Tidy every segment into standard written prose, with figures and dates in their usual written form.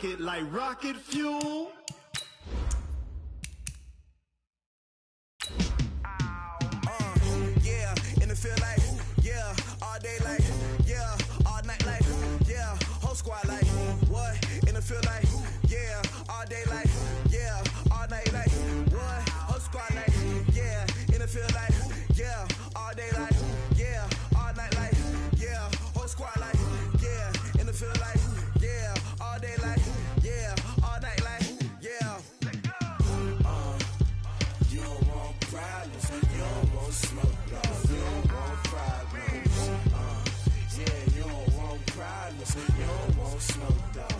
it like rocket fuel. Yeah, in the field like, yeah, all day like, yeah, all night like, yeah, whole squad like, what? In the field like, yeah, all day like, yeah, all night like, what? Whole squad like, yeah, in the field like, yeah, all day like, yeah, all night like, yeah, whole squad like, yeah, in the field like, yeah, all day like, yeah, all night like, yeah. You don't want problems, you don't want smoke, no, you don't want problems. Yeah, you don't want problems, you don't want smoke, dog.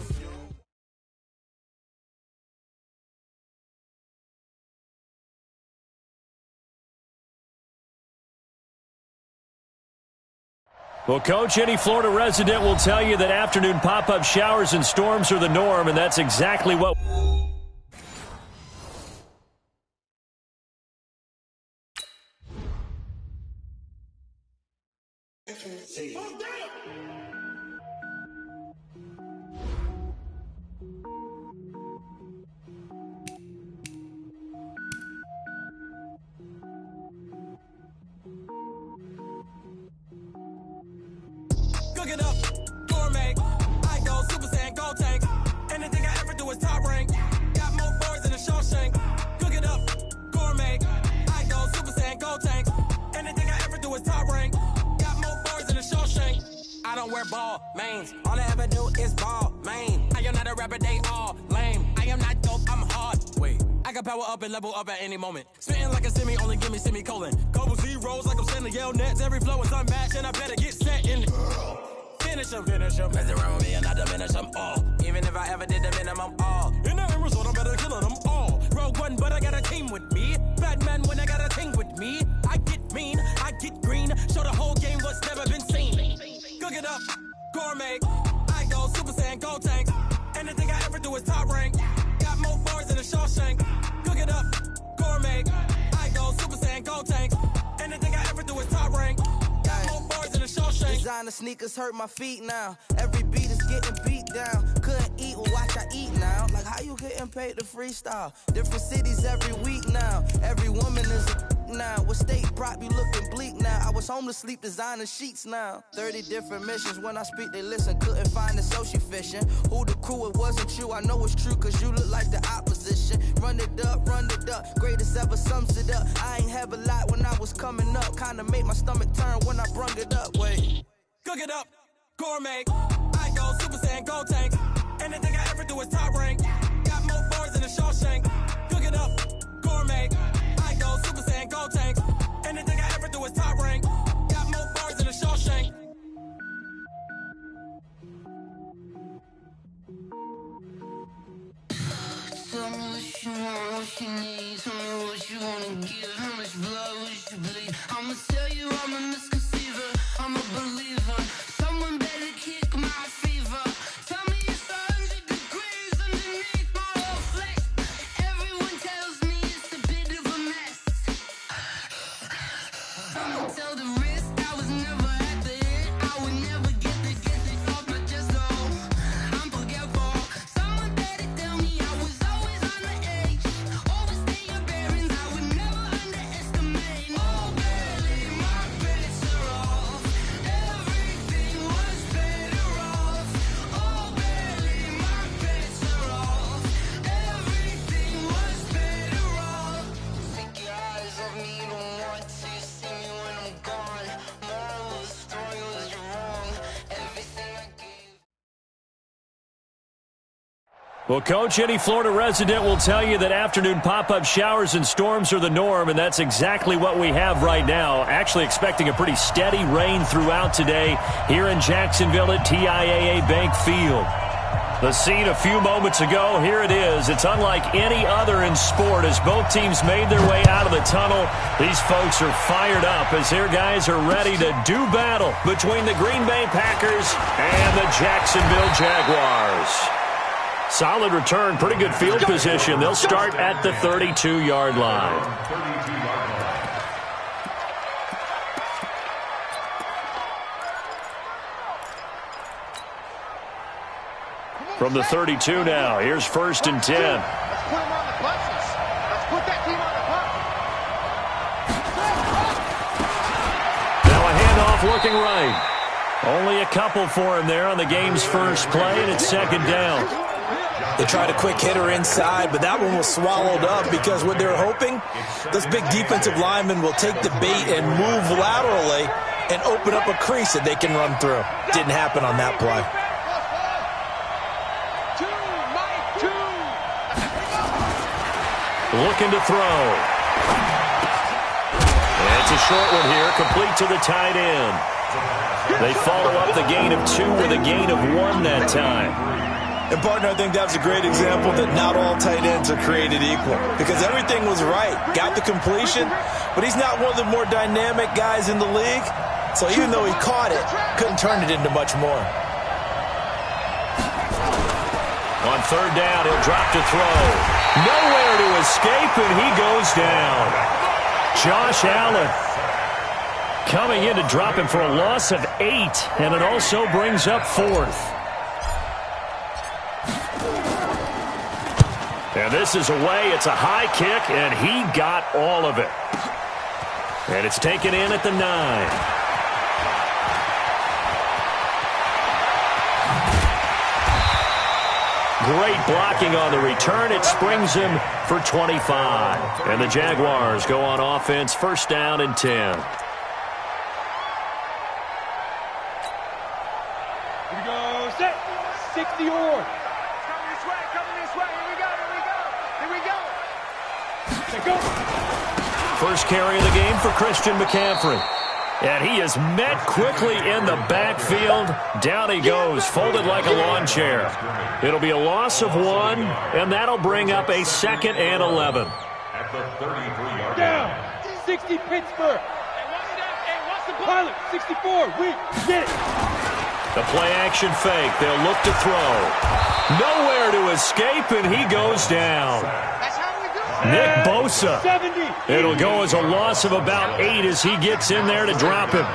Well, Coach, any Florida resident will tell you that afternoon pop-up showers and storms are the norm, and that's exactly what... Cook it up, gourmet. I go Super Saiyan, gold tank. Anything I ever do is top rank. Got more boys than a Shawshank. Cook it up, gourmet. I go Super Saiyan, gold tank. Anything I ever do is top rank. Got more boys than a Shawshank. I don't wear ball mains. All I ever do is ball main. I am not a rapper, they all lame. I am not dope, I'm hard. Wait, I can power up and level up at any moment. Spitting like a semi, only give me semicolon. Couple zeros like I'm sending yell nets. Every flow is unmatched and I better get set in. Finish them. Mess around with me and I diminish them all. Even if I ever did the minimum, all. In the end result, I'm better killing them all. Rogue One, but I got a team with me. Batman when I got a team with me. I get mean, I get green. Show the whole game what's never been seen. Cook it up, gourmet. I go Super Saiyan, gold tank. Anything I ever do is top rank. Got more bars than a Shawshank. Cook it up, gourmet. I go Super Saiyan, gold tank. Anything I ever do is top rank. Got more bars than a Shawshank. Designer sneakers hurt my feet now. Every beat is getting beat down. Couldn't eat, well watch I eat now. Like how you getting paid to freestyle? Different cities every week now. Every woman is a now. What state brought me looking bleak now? I was home to sleep designer sheets now. 30 different missions. When I speak they listen. Couldn't find the social fishing. Who the crew, it wasn't you. I know it's true cause you look like the opposition. Run it up. Greatest ever sums it up. I ain't have a lot when I was coming up. Kinda made my stomach turn when I brung it up. Wait. Cook it up, gourmet. I go Super Saiyan, gold tank. Anything I ever do is top rank. Got more bars than a Shawshank. Cook it up, gourmet. I go Super Saiyan, gold tank. Anything I ever do is top rank. Got more bars than a Shawshank. Tell me what you want, what you need. Tell me what you wanna give. How much blood would you bleed? I'ma tell you I'm a misconceiver. I'm a believer. Someone better kick my fever. Tell me it's 100 degrees underneath my whole flesh. Everyone tells me it's a bit of a mess. I'ma tell the risk I was never at the end. I would never get it off my chest. Oh, I'm forgetful. Someone better tell me I was always on the edge. Overstay your bearings. I would never underestimate. Oh, barely my credits are off. Everything was better off. Oh, barely my credits are off. Everything was better off. Take your eyes off me, you don't want to see me when I'm gone. Moral of the story was you're wrong. Everything I gave. Well, Coach, any Florida resident will tell you that afternoon pop-up showers and storms are the norm, and that's exactly what we have right now. Actually expecting a pretty steady rain throughout today here in Jacksonville at TIAA Bank Field. The scene a few moments ago, here it is. It's unlike any other in sport as both teams made their way out of the tunnel. These folks are fired up as their guys are ready to do battle between the Green Bay Packers and the Jacksonville Jaguars. Solid return, pretty good field position. They'll start at the 32-yard line. From the 32 now, here's 1st and 10. Let's put them on the buses. Let's put that team on the bus. Now a handoff looking right. Only a couple for him there on the game's first play, and it's 2nd down. They tried a quick hitter inside, but that one was swallowed up because what they're hoping, this big defensive lineman will take the bait and move laterally and open up a crease that they can run through. Didn't happen on that play. Looking to throw. And it's a short one here, complete to the tight end. They follow up the gain of 2 with a gain of 1 that time. And, partner, I think that's a great example that not all tight ends are created equal because everything was right. Got the completion, but he's not one of the more dynamic guys in the league. So even though he caught it, couldn't turn it into much more. On 3rd down, he'll drop to throw. Nowhere to escape, and he goes down. Josh Allen coming in to drop him for a loss of 8, and it also brings up 4th. And this is away. It's a high kick, and he got all of it. And it's taken in at the 9. Great blocking on the return. It springs him for 25. And the Jaguars go on offense, 1st down and 10. Here we go. Set. 60 or. Coming this way. Here we go. Set, go. First carry of the game for Christian McCaffrey. And he is met quickly in the backfield. Down he goes, folded like a lawn chair. It'll be a loss of 1, and that'll bring up a 2nd and 11. Down. 60 Pittsburgh. Pilot, 64. We get it. The play action fake. They'll look to throw. Nowhere to escape, and he goes down. That's how we do it. Nick Bosa. 70. It'll go as a loss of about 8 as he gets in there to drop him.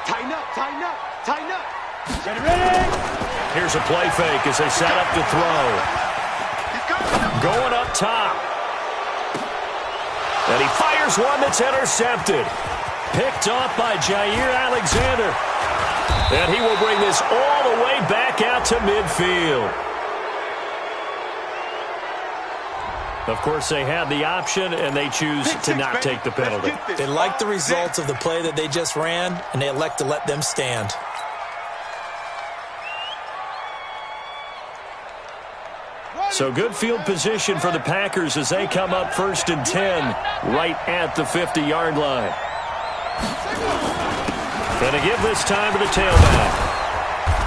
Tighten up. Ready. Here's a play fake as they set up to throw. Going up top. And he fires one that's intercepted. Picked off by Jair Alexander. And he will bring this all the way back out to midfield. Of course, they had the option, and they choose to not take the penalty. They like the results of the play that they just ran, and they elect to let them stand. So good field position for the Packers as they come up 1st and 10 right at the 50-yard line. And a give this time to the tailback.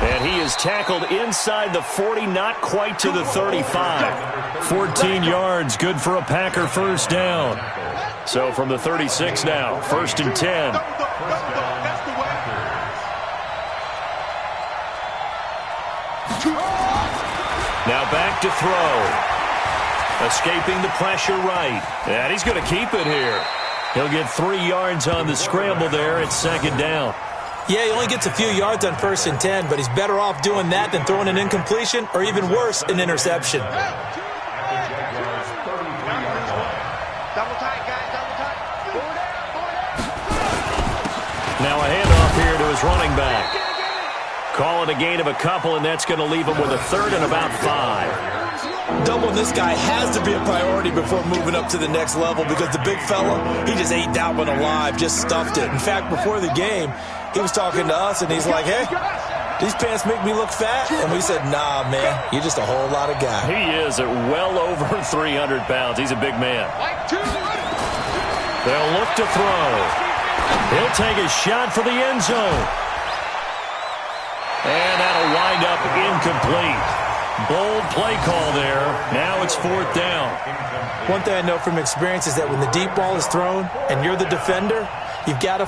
And he is tackled inside the 40, not quite to the 35. 14 yards, good for a Packer 1st down. So from the 36 now, 1st and 10. Now back to throw. Escaping the pressure right. And he's going to keep it here. He'll get 3 yards on the scramble there at 2nd down. Yeah, he only gets a few yards on 1st and 10, but he's better off doing that than throwing an incompletion or even worse, an interception. Double tight, guys. Double tight. Now a handoff here to his running back. Calling a gain of a couple, and that's going to leave him with a 3rd and about 5. Doubling this guy has to be a priority before moving up to the next level because the big fella, he just ate that one alive, just stuffed it. In fact, before the game, he was talking to us, and he's like, hey, these pants make me look fat? And we said, nah, man, you're just a whole lot of guy. He is at well over 300 pounds. He's a big man. They'll look to throw. He'll take a shot for the end zone. And that'll wind up incomplete. Bold play call there. Now it's 4th down. One thing I know from experience is that when the deep ball is thrown and you're the defender, you've got to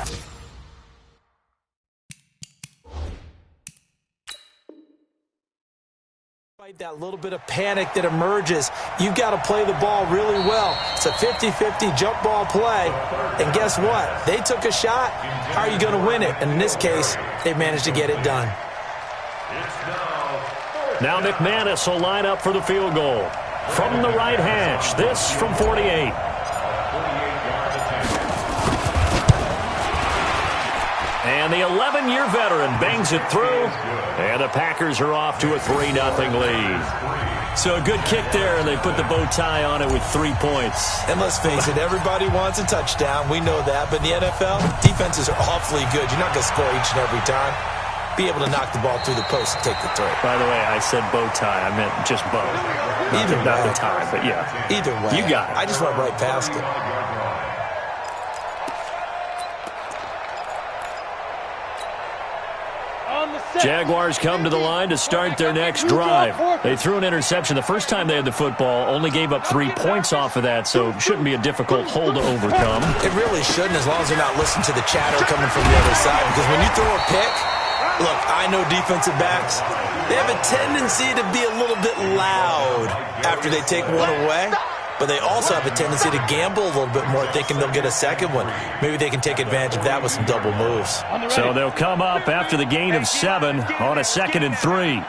fight that little bit of panic that emerges. You've got to play the ball really well. It's a 50-50 jump ball play. And guess what? They took a shot. How are you going to win it? And in this case, they managed to get it done. Now McManus will line up for the field goal. From the right hash, this from 48. And the 11-year veteran bangs it through, and the Packers are off to a 3-0 lead. So a good kick there, and they put the bow tie on it with 3 points. And let's face it, everybody wants a touchdown. We know that. But in the NFL, defenses are awfully good. You're not going to score each and every time. Be able to knock the ball through the post and take the throw. By the way, I said bow tie. I meant just bow. Either way. Not the tie, but yeah. Either way. You got it. I just went right past it. Jaguars come to the line to start their next drive. They threw an interception the first time they had the football, only gave up 3 points off of that, so it shouldn't be a difficult hole to overcome. It really shouldn't, as long as they're not listening to the chatter coming from the other side, because when you throw a pick, look, I know defensive backs, they have a tendency to be a little bit loud after they take one away. But they also have a tendency to gamble a little bit more, thinking they'll get a second one. Maybe they can take advantage of that with some double moves. So they'll come up after the gain of 7 on a 2nd and 3.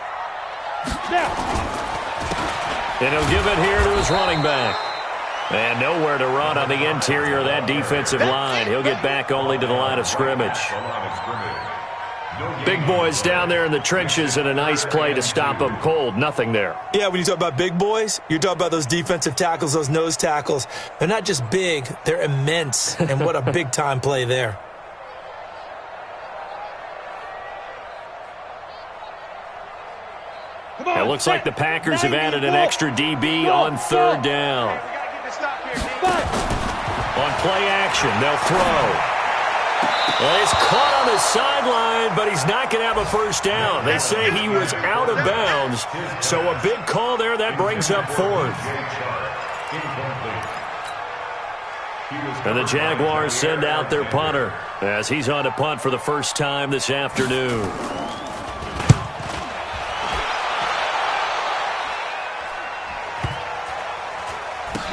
And he'll give it here to his running back. And nowhere to run on the interior of that defensive line. He'll get back only to the line of scrimmage. Big boys down there in the trenches, and a nice play to stop them cold. Nothing there. Yeah, when you talk about big boys, you're talking about those defensive tackles, those nose tackles. They're not just big, they're immense. And what a big-time play there. It looks like the Packers have added an extra DB on 3rd down. On play action, they'll throw. Well, he's caught on the sideline, but he's not going to have a first down. They say he was out of bounds, so a big call there. That brings up 4th. And the Jaguars send out their punter as he's on to punt for the first time this afternoon.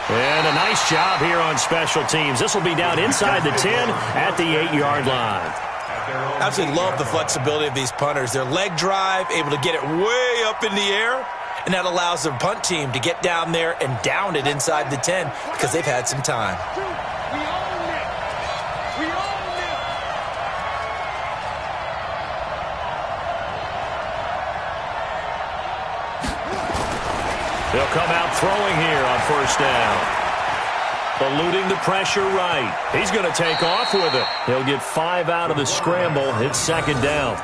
And a nice job here on special teams. This will be down inside the 10 at the 8-yard line. Absolutely love the flexibility of these punters. Their leg drive, able to get it way up in the air, and that allows their punt team to get down there and down it inside the 10 because they've had some time. They'll come out throwing here on 1st down. Eluding the pressure right. He's going to take off with it. He'll get 5 out of the scramble. It's 2nd down.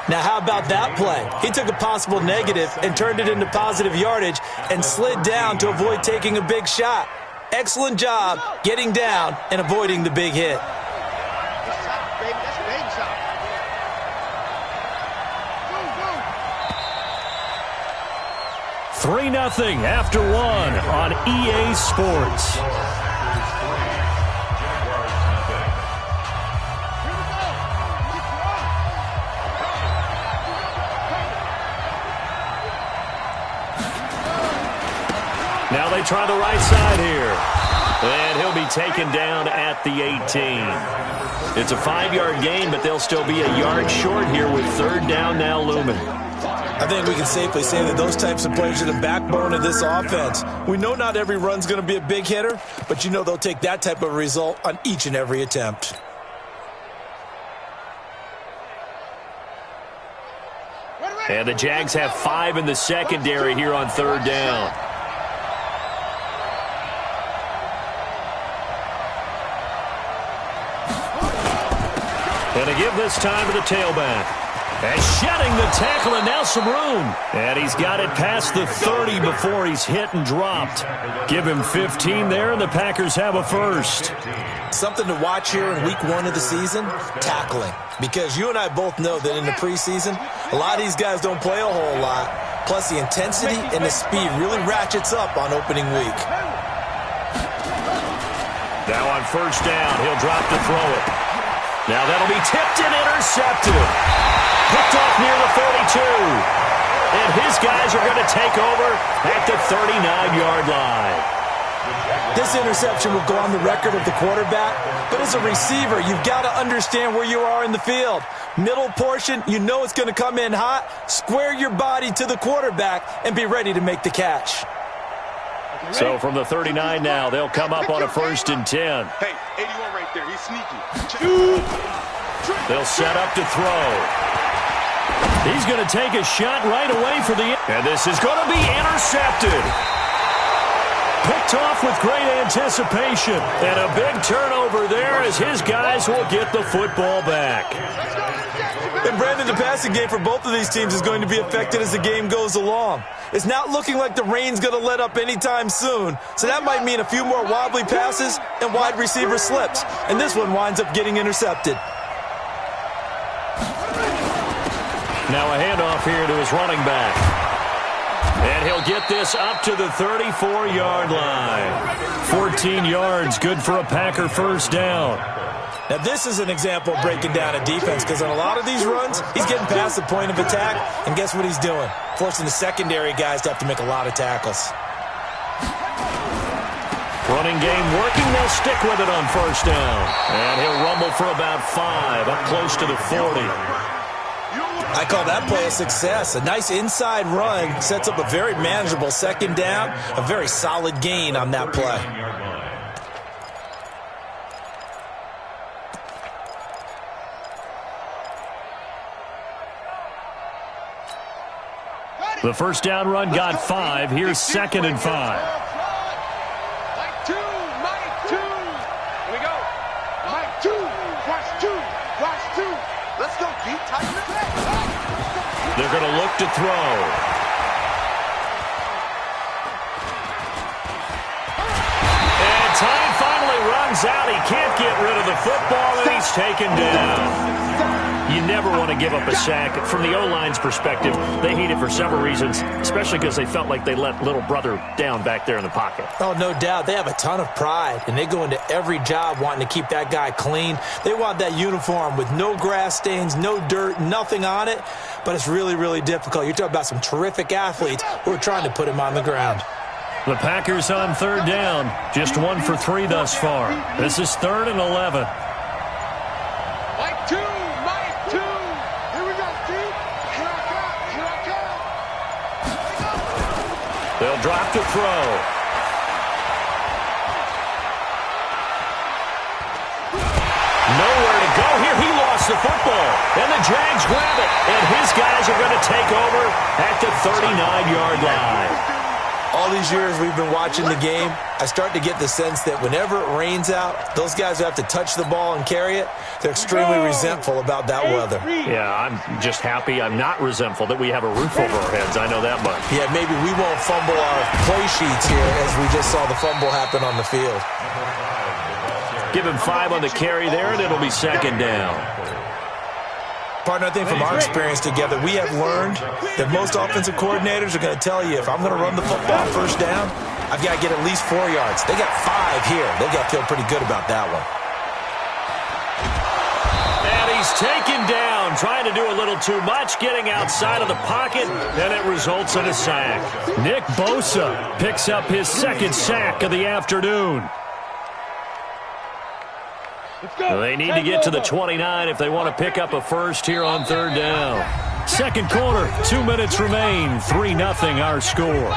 Now, how about that play? He took a possible negative and turned it into positive yardage and slid down to avoid taking a big shot. Excellent job getting down and avoiding the big hit. 3-0 after 1 on EA Sports. Now they try the right side here. And he'll be taken down at the 18. It's a 5-yard gain, but they'll still be a yard short here with 3rd down now looming. I think we can safely say that those types of players are the backbone of this offense. We know not every run's going to be a big hitter, but you know they'll take that type of result on each and every attempt. And the Jags have 5 in the secondary here on 3rd down. And a give this time to the tailback. And shedding the tackle, and now some room. And he's got it past the 30 before he's hit and dropped. Give him 15 there, and the Packers have a first. Something to watch here in week 1 of the season, tackling. Because you and I both know that in the preseason, a lot of these guys don't play a whole lot. Plus, the intensity and the speed really ratchets up on opening week. Now on 1st down, he'll drop to throw it. Now that'll be tipped and intercepted. Picked off near the 42. And his guys are going to take over at the 39-yard line. This interception will go on the record of the quarterback, but as a receiver, you've got to understand where you are in the field. Middle portion, you know it's going to come in hot. Square your body to the quarterback and be ready to make the catch. So from the 39 now, they'll come up on a 1st and 10. Hey, 81 right there. He's sneaky. They'll set up to throw. He's going to take a shot right away for the... And this is going to be intercepted. Picked off with great anticipation. And a big turnover there as his guys will get the football back. And Brandon, the passing game for both of these teams is going to be affected as the game goes along. It's not looking like the rain's going to let up anytime soon, so that might mean a few more wobbly passes and wide receiver slips. And this one winds up getting intercepted. Now a handoff here to his running back. And he'll get this up to the 34-yard line. 14 yards, good for a Packer first down. Now, this is an example of breaking down a defense because on a lot of these runs, he's getting past the point of attack, and guess what he's doing? Forcing the secondary guys to have to make a lot of tackles. Running game working, they'll stick with it on first down. And he'll rumble for about 5, up close to the 40. I call that play a success. A nice inside run sets up a very manageable second down, a very solid gain on that play. The first down run got 5. Here's 2nd and 5. Mike 2, Mike 2. Here we go. Mike 2, watch 2, watch 2. Let's go, G. Tighten it back. They're going to look to throw. And time finally runs out. He can't get rid of the football, and he's taken down. You never want to give up a sack. From the O-line's perspective, they hate it for several reasons, especially because they felt like they let little brother down back there in the pocket. Oh, no doubt. They have a ton of pride, and they go into every job wanting to keep that guy clean. They want that uniform with no grass stains, no dirt, nothing on it, but it's really, really difficult. You're talking about some terrific athletes who are trying to put him on the ground. The Packers on 3rd down, just 1 for 3 thus far. This is 3rd and 11. Mike 2, Mike 2. Here we go, G. Here I come, here I come. They'll drop to throw. Nowhere to go here. He lost the football. And the Jags grab it. And his guys are going to take over at the 39-yard line. All these years we've been watching the game, I start to get the sense that whenever it rains out, those guys who have to touch the ball and carry it, they're extremely resentful about that weather. Yeah, I'm just happy I'm not resentful that we have a roof over our heads. I know that much. Yeah, maybe we won't fumble our play sheets here as we just saw the fumble happen on the field. Give him 5 on the carry there, and it'll be 2nd down. Partner, I think from our experience together, we have learned that most offensive coordinators are going to tell you, if I'm going to run the football first down, I've got to get at least 4 yards. They got 5 here. They've got to feel pretty good about that one. And he's taken down, trying to do a little too much, getting outside of the pocket, and it results in a sack. Nick Bosa picks up his 2nd sack of the afternoon. They need to get to the 29 if they want to pick up a first here on 3rd down. Second quarter, 2 minutes remain, 3-0 our score.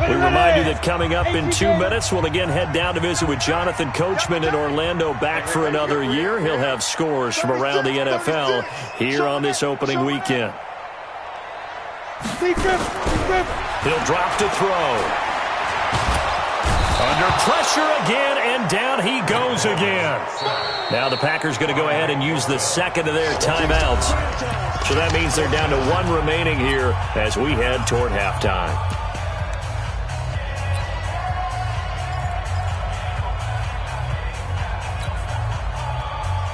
We remind you that coming up in 2 minutes, we'll again head down to visit with Jonathan Coachman in Orlando, back for another year. He'll have scores from around the NFL here on this opening weekend. He'll drop to throw. Under pressure again, and down he goes again. Now the Packers going to go ahead and use the 2nd of their timeouts. So that means they're down to 1 remaining here as we head toward halftime.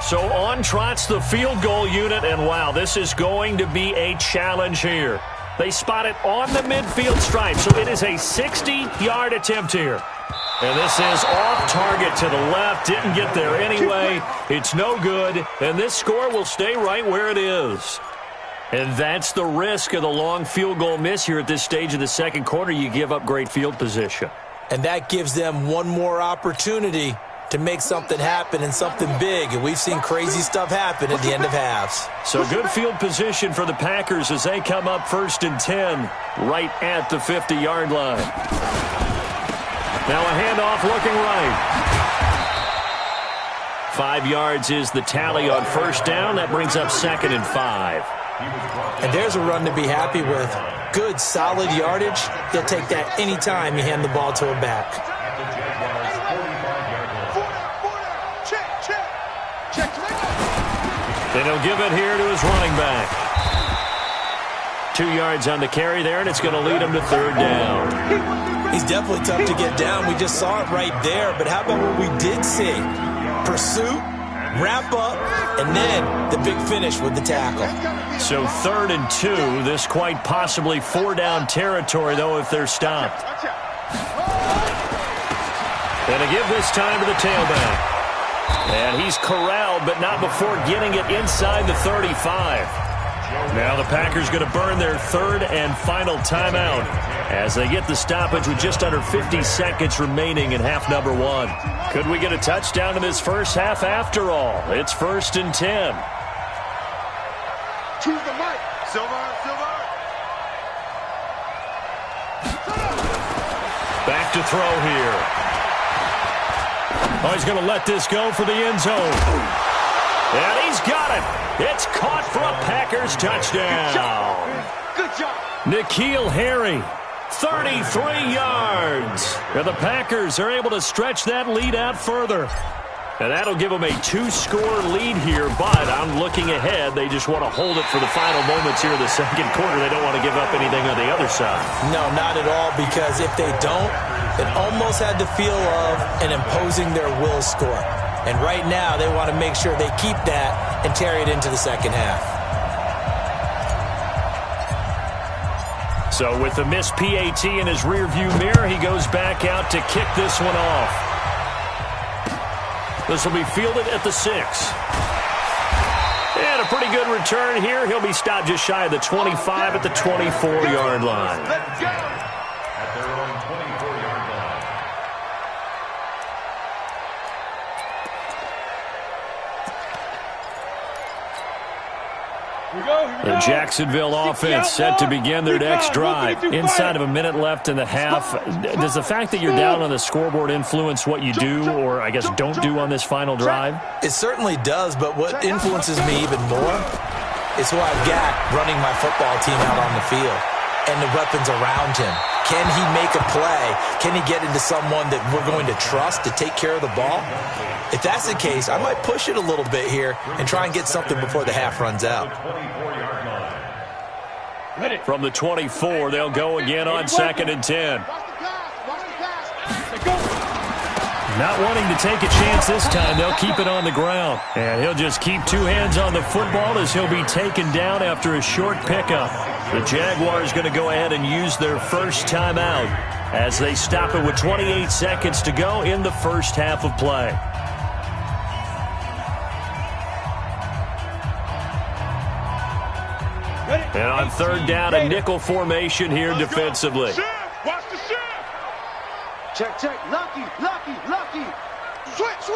So on trots the field goal unit, and wow, this is going to be a challenge here. They spot it on the midfield stripe, so it is a 60-yard attempt here. And this is off target to the left. Didn't get there anyway. It's no good. And this score will stay right where it is. And that's the risk of the long field goal miss here at this stage of the second quarter. You give up great field position. And that gives them one more opportunity to make something happen and something big, and we've seen crazy stuff happen at the end of halves. So good field position for the Packers as they come up 1st and 10 right at the 50-yard line. Now a handoff looking right. 5 yards is the tally on 1st down. That brings up 2nd and 5. And there's a run to be happy with. Good, solid yardage. He'll take that anytime you hand the ball to him back. Then he'll give it here to his running back. 2 yards on the carry there, and it's going to lead him to 3rd down. He's definitely tough to get down. We just saw it right there. But how about what we did see? Pursuit, wrap up, and then the big finish with the tackle. So 3rd and 2. This quite possibly 4-down territory, though, if they're stopped. And a give this time to the tailback. And he's corralled, but not before getting it inside the 35. Now the Packers going to burn their 3rd and final timeout as they get the stoppage with just under 50 seconds remaining in half number 1. Could we get a touchdown in this first half after all? It's 1st and 10. Choose the mic. Silver. Back to throw here. Oh, he's going to let this go for the end zone. And he's got it. It's caught for a Packers touchdown. Good job. N'Keal Harry, 33 yards. And the Packers are able to stretch that lead out further. And that'll give them a 2-score lead here, but I'm looking ahead. They just want to hold it for the final moments here in the 2nd quarter. They don't want to give up anything on the other side. No, not at all, because if they don't, it almost had the feel of an imposing their will score. And right now, they want to make sure they keep that and carry it into the 2nd half. So with the missed PAT in his rearview mirror, he goes back out to kick this one off. This will be fielded at the 6. And a pretty good return here. He'll be stopped just shy of the 25 at the 24-yard line. Let's go. At their own 24-yard line. The Jacksonville offense set to begin their next drive. Inside of a minute left in the half. Does the fact that you're down on the scoreboard influence what you do, or I guess don't do on this final drive? It certainly does, but what influences me even more is who I've got running my football team out on the field and the weapons around him. Can he make a play? Can he get into someone that we're going to trust to take care of the ball? If that's the case, I might push it a little bit here and try and get something before the half runs out. From the 24, they'll go again on 2nd and 10. Not wanting to take a chance this time, they'll keep it on the ground. And he'll just keep 2 hands on the football as he'll be taken down after a short pickup. The Jaguars going to go ahead and use their first timeout as they stop it with 28 seconds to go in the first half of play. And on 3rd down, a nickel formation here defensively. Watch the shift. Check. Lucky. Switch.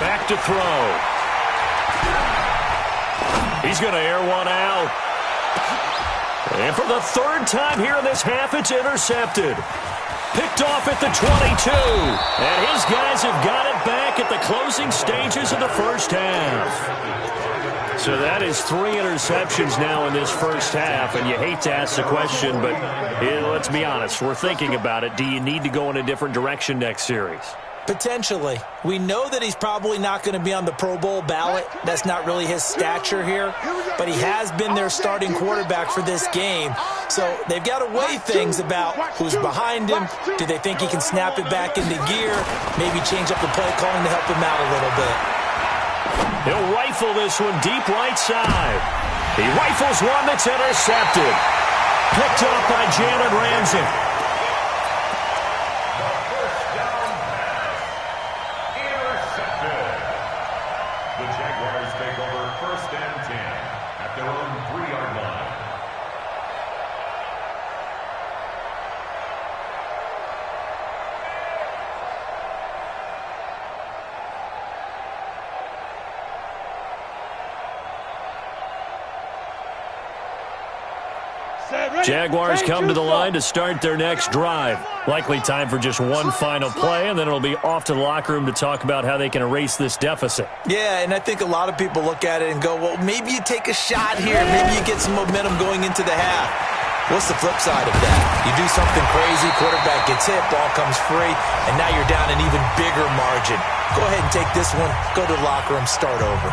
Back to throw. He's going to air one out. And for the 3rd time here in this half, it's intercepted. Picked off at the 22. And his guys have got it back at the closing stages of the first half. So that is 3 interceptions now in this first half. And you hate to ask the question, but let's be honest. We're thinking about it. Do you need to go in a different direction next series? Potentially. We know that he's probably not going to be on the Pro Bowl ballot. That's not really his stature here. But he has been their starting quarterback for this game. So they've got to weigh things about who's behind him. Do they think he can snap it back into gear? Maybe change up the play calling to help him out a little bit. He'll rifle this one deep right side. He rifles one that's intercepted. Picked off by Jalen Ramsey. Jaguars come to the line to start their next drive. Likely time for just one final play, and then it'll be off to the locker room to talk about how they can erase this deficit. Yeah, and I think a lot of people look at it and go, well, maybe you take a shot here. Maybe you get some momentum going into the half. What's the flip side of that? You do something crazy, quarterback gets hit, ball comes free, and now you're down an even bigger margin. Go ahead and take this one, go to the locker room, start over.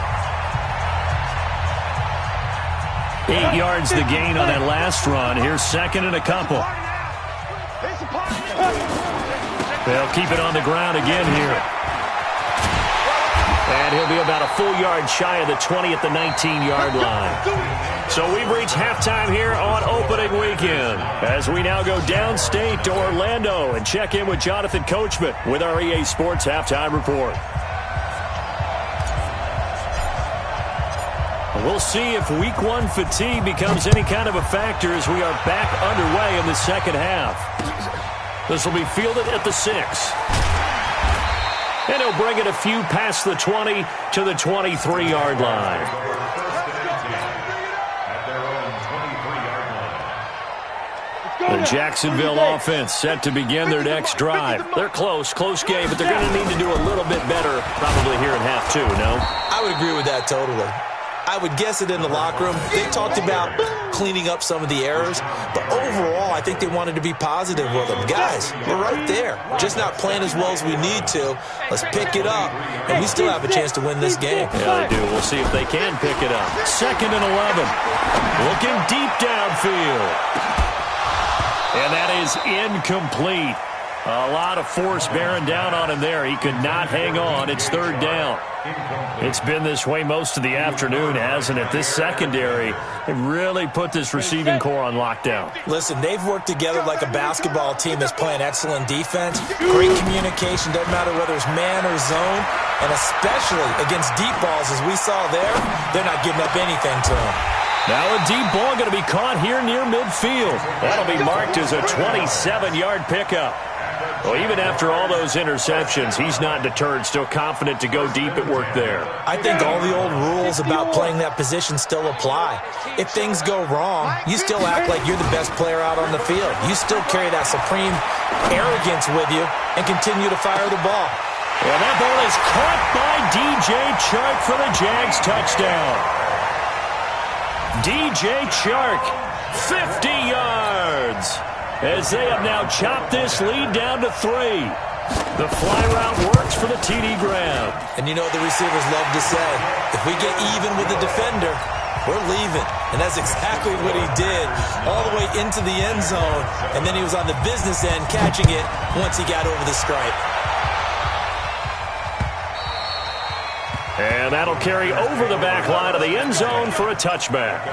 8 yards the gain on that last run. Here's second and a couple. They'll keep it on the ground again here. And he'll be about a full yard shy of the 20 at the 19-yard line. So we've reached halftime here on opening weekend as we now go downstate to Orlando and check in with Jonathan Coachman with our EA Sports Halftime Report. We'll see if Week 1 fatigue becomes any kind of a factor as we are back underway in the second half. This will be fielded at the 6. And he'll bring it a few past the 20 to the 23-yard line. The Jacksonville offense set to begin their next drive. They're close game, but they're going to need to do a little bit better probably here in half 2, no? I would agree with that totally. I would guess it in the locker room. They talked about cleaning up some of the errors, but overall, I think they wanted to be positive with them. Guys, we're right there. Just not playing as well as we need to. Let's pick it up, and we still have a chance to win this game. Yeah, they do. We'll see if they can pick it up. Second and 11. Looking deep downfield. And that is incomplete. A lot of force bearing down on him there. He could not hang on. It's third down. It's been this way most of the afternoon, hasn't it? This secondary really put this receiving core on lockdown. Listen, they've worked together like a basketball team that's playing excellent defense. Great communication, doesn't matter whether it's man or zone. And especially against deep balls, as we saw there, they're not giving up anything to them. Now a deep ball going to be caught here near midfield. That'll be marked as a 27-yard pickup. Well, even after all those interceptions, he's not deterred, still confident to go deep at work there. I think all the old rules about playing that position still apply. If things go wrong, you still act like you're the best player out on the field. You still carry that supreme arrogance with you and continue to fire the ball. Well, that ball is caught by DJ Chark for the Jags touchdown. DJ Chark, 50 yards. As they have now chopped this lead down to 3. The fly route works for the TD grab. And you know what the receivers love to say? If we get even with the defender, we're leaving. And that's exactly what he did, all the way into the end zone. And then he was on the business end catching it once he got over the stripe. And that'll carry over the back line of the end zone for a touchback.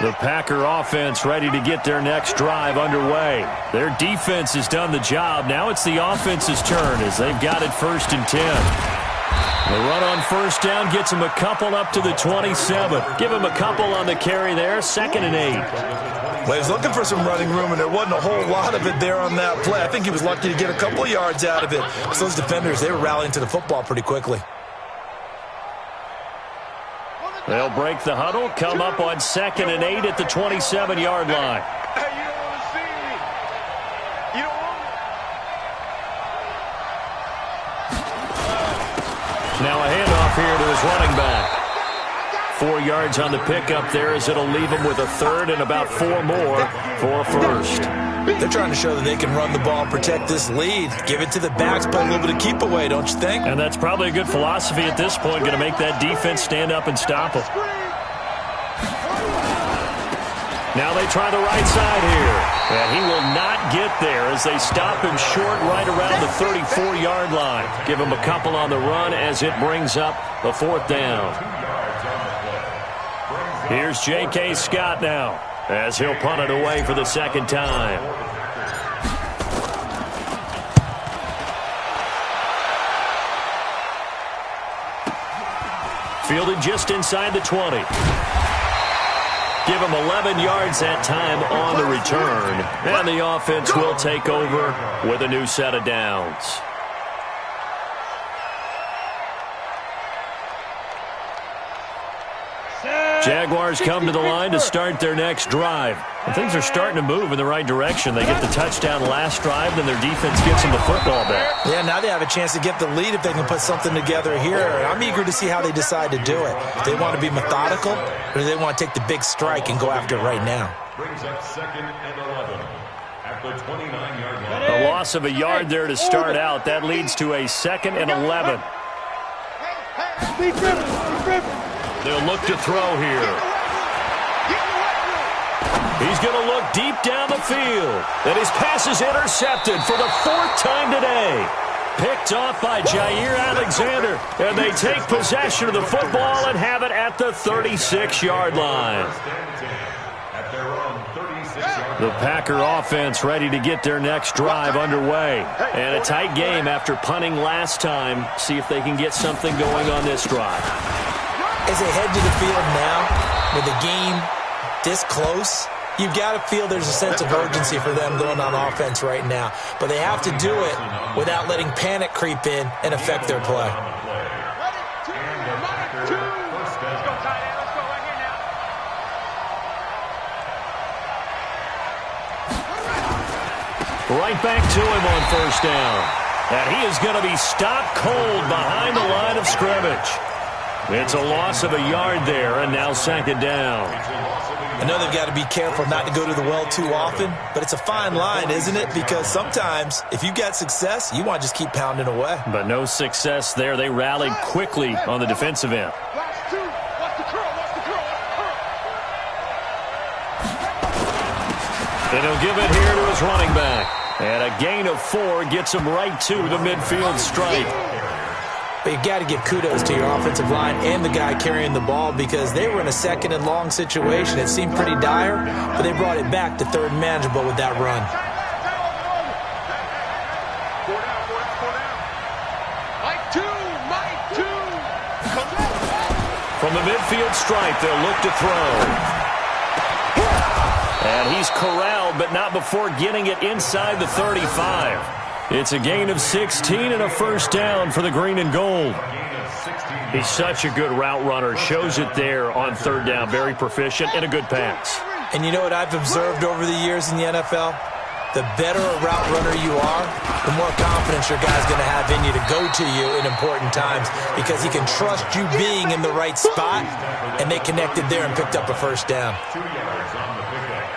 The Packer offense ready to get their next drive underway. Their defense has done the job. Now it's the offense's turn as they've got it 1st and 10. The run on first down gets them a couple up to the 27. Give them a couple on the carry there, 2nd and 8. Well, he was looking for some running room, and there wasn't a whole lot of it there on that play. I think he was lucky to get a couple of yards out of it. So those defenders, they were rallying to the football pretty quickly. They'll break the huddle, come up on 2nd and 8 at the 27-yard line. Hey, you don't want to see me. You don't want me. Now a handoff here to his running back. 4 yards on the pickup there as it'll leave him with a 3rd and about 4 more for a 1st. They're trying to show that they can run the ball and protect this lead. Give it to the backs, play a little bit of keep away, don't you think? And that's probably a good philosophy at this point, going to make that defense stand up and stop them. Now they try the right side here. And he will not get there as they stop him short right around the 34-yard line. Give him a couple on the run as it brings up the 4th down. Here's J.K. Scott now as he'll punt it away for the 2nd time. Fielded just inside the 20. Give him 11 yards that time on the return. And the offense will take over with a new set of downs. Jaguars come to the line to start their next drive. And things are starting to move in the right direction. They get the touchdown last drive, then their defense gets them the football back. Yeah, now they have a chance to get the lead if they can put something together here. I'm eager to see how they decide to do it. If they want to be methodical, or do they want to take the big strike and go after it right now? Brings up 2nd and 11 at the 29-yard line. A loss of a yard there to start out. That leads to a 2nd and 11. They'll look to throw here. He's going to look deep down the field. And his pass is intercepted for the 4th time today. Picked off by Jair Alexander. And they take possession of the football and have it at the 36-yard line. The Packer offense ready to get their next drive underway. And a tight game after punting last time. See if they can get something going on this drive. As they head to the field now, with the game this close, you've got to feel there's a sense of urgency for them going on offense right now. But they have to do it without letting panic creep in and affect their play. Right back to him on 1st down. And he is going to be stopped cold behind the line of scrimmage. It's a loss of a yard there, and now 2nd down. I know they've got to be careful not to go to the well too often, but it's a fine line, isn't it? Because sometimes, if you've got success, you want to just keep pounding away. But no success there. They rallied quickly on the defensive end. And he'll give it here to his running back. And a gain of 4 gets him right to the midfield stripe. But you got to give kudos to your offensive line and the guy carrying the ball because they were in a 2nd and long situation. It seemed pretty dire, but they brought it back to 3rd and manageable with that run. From the midfield stripe, they'll look to throw. And he's corralled, but not before getting it inside the 35. It's a gain of 16 and a 1st down for the green and gold. He's such a good route runner. Shows it there on 3rd down. Very proficient and a good pass. And you know what I've observed over the years in the NFL? The better a route runner you are, the more confidence your guy's going to have in you to go to you in important times because he can trust you being in the right spot, and they connected there and picked up a 1st down.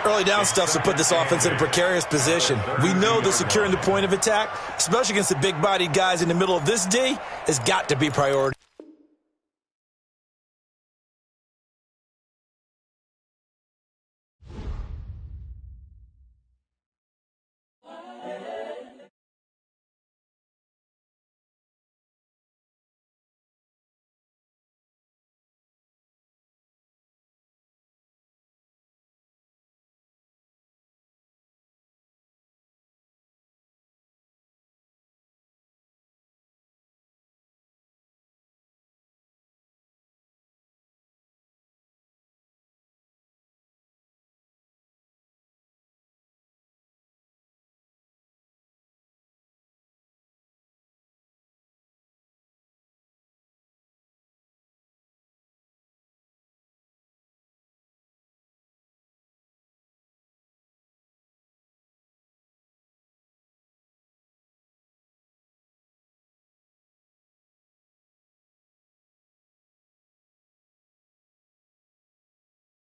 Early down stuff's to put this offense in a precarious position. We know that securing the point of attack, especially against the big-bodied guys in the middle of this D, has got to be priority.